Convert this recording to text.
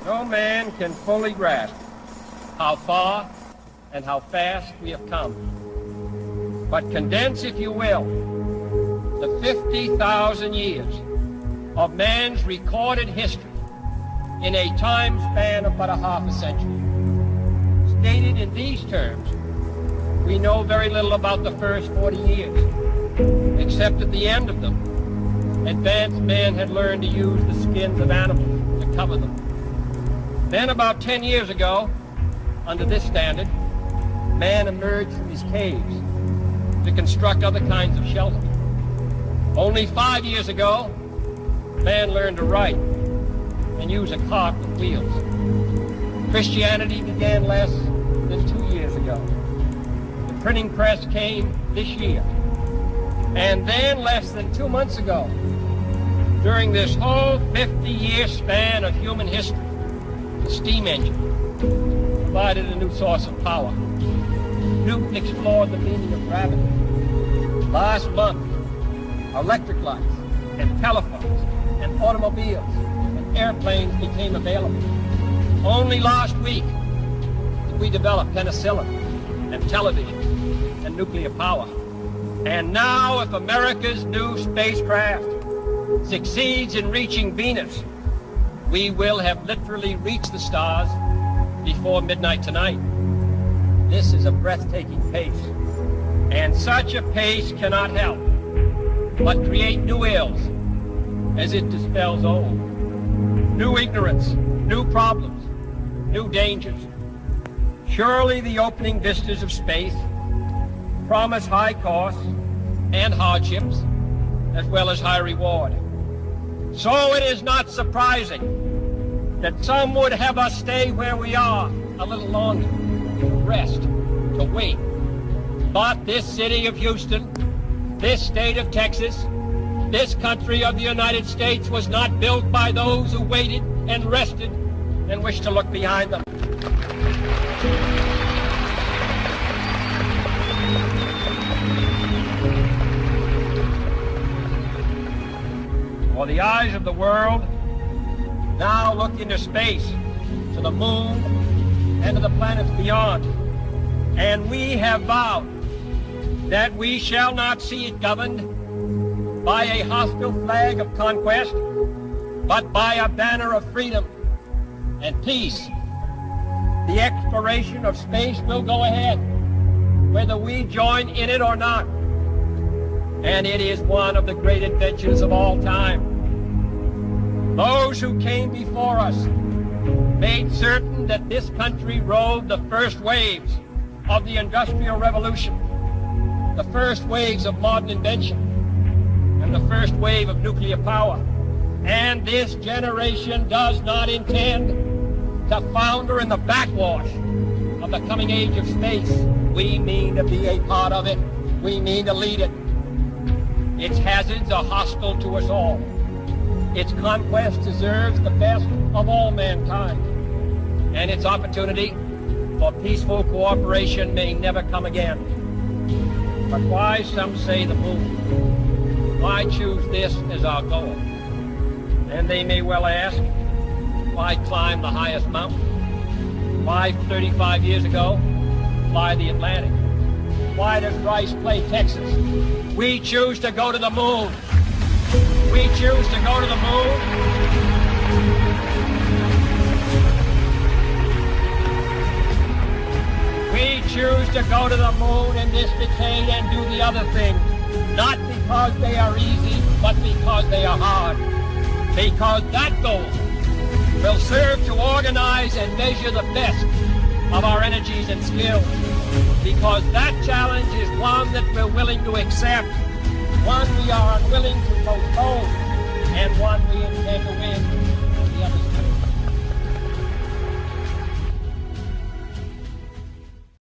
No man can fully grasp how far and how fast we have come. But condense, if you will, the 50,000 years of man's recorded history in a time span of but a half a century. Stated in these terms, we know very little about the first 40 years, except at the end of them, advanced man had learned to use the skins of animals to cover them. Then about 10 years ago, under this standard, man emerged from his caves to construct other kinds of shelter. Only 5 years ago, man learned to write and use a cart with wheels. Christianity began less than 2 years ago. The printing press came this year. And then less than 2 months ago, during this whole 50-year span of human history, the steam engine provided a new source of power. Newton explored the meaning of gravity. Last month, electric lights and telephones and automobiles and airplanes became available. Only last week did we develop penicillin and television and nuclear power. And now, if America's new spacecraft succeeds in reaching Venus, we will have literally reached the stars before midnight tonight. This is a breathtaking pace, and such a pace cannot help but create new ills as it dispels old. New ignorance, new problems, new dangers. Surely the opening vistas of space promise high costs and hardships, as well as high reward. So it is not surprising that some would have us stay where we are a little longer, to rest, to wait. But this city of Houston, this state of Texas, this country of the United States was not built by those who waited and rested and wished to look behind them. For the eyes of the world now look into space, to the moon, and to the planets beyond. And we have vowed that we shall not see it governed by a hostile flag of conquest, but by a banner of freedom and peace. The exploration of space will go ahead, whether we join in it or not. And it is one of the great adventures of all time. Those who came before us made certain that this country rode the first waves of the Industrial Revolution, the first waves of modern invention, and the first wave of nuclear power. And this generation does not intend to founder in the backwash of the coming age of space. We mean to be a part of it. We mean to lead it. Its hazards are hostile to us all. Its conquest deserves the best of all mankind, and its opportunity for peaceful cooperation may never come again. But why, some say, the moon? Why choose this as our goal? And they may well ask, why climb the highest mountain? Why, 35 years ago, fly the Atlantic? Why does Rice play Texas? We choose to go to the moon. We choose to go to the moon. We choose to go to the moon in this decade and do the other things, not because they are easy, but because they are hard. Because that goal will serve to organize and measure the best of our energies and skills. Because that challenge is one that we're willing to accept, one we are unwilling to postpone, and one we intend to win. The others